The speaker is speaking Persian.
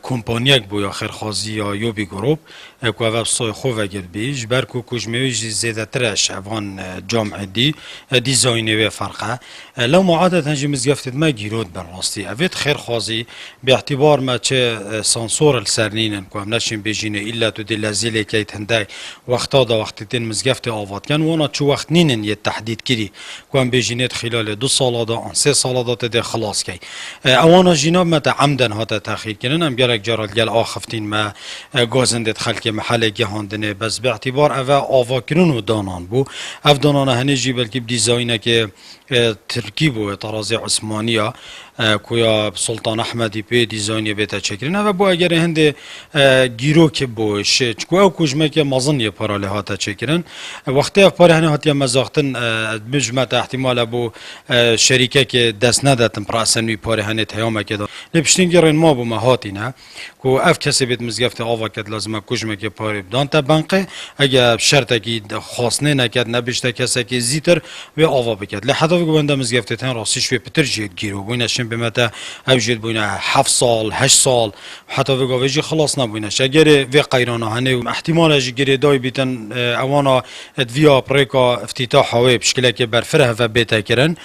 کمپانیک بو یا خیرخوازی یا یوبی گروپ که او بسای خوب وگد بیش برکو کجمهوی زیاده ترش اوان جامعه دیزاینه و فرقه لو معادت هنجی مزگفتت ما گیرود براستی اوید خیرخوازی به اعتبار ما چه سانسور السرنینن که هم نشین بجینه ایلا تو دی لزیله که هندای وقتا دا وقتتین مزگفت آواد کن وانا چو وقت نینن یه تحدید کری که هم بجینه خلال 2 سال دا 3 سال دا تده خلاص کی اوانا جناب ما عمدن هاتا تأخیر کنن هم گرک جارال گل آخفتین ما گازندت خلک محل گهاندنه بس به اعتبار اوه آوا کرن و دانان بو اف دانان هنجی بلکه دیزاینه که ترکیب و طرازی عثمانیه کویا سلطان احمدی په دیزاین بیت چکرین و با اگر هند گیرو که بوش کو کوجمه که مازن یه پراله هات چکرین وقتی اف پاره هنه هات مزاختن مجمع احتمال ابو شریکه که دست نداتن پراسنوی پاره هنه تیام که لبشتین گرین ما بو مهاتینه کو اف کسی بیت مزگفت آوا کد لازم کوجمه که پاره بدان تا بنقه اگر شرط کی خاصنه نکد نبشته کسی که زیتر و آوا بکد لحظه گونده مزگفت تن راستش و پتر جید گیرو بوینش بمتا اوجد بوينه 7 سال 8 سال حتى في قويجي خلصنا بوينه شجره في قيرانا هني احتمال اجي داي بيتن اوانا ادفيا بريكا افتتاح هوي بشكل كبر فرها في بيتا كرن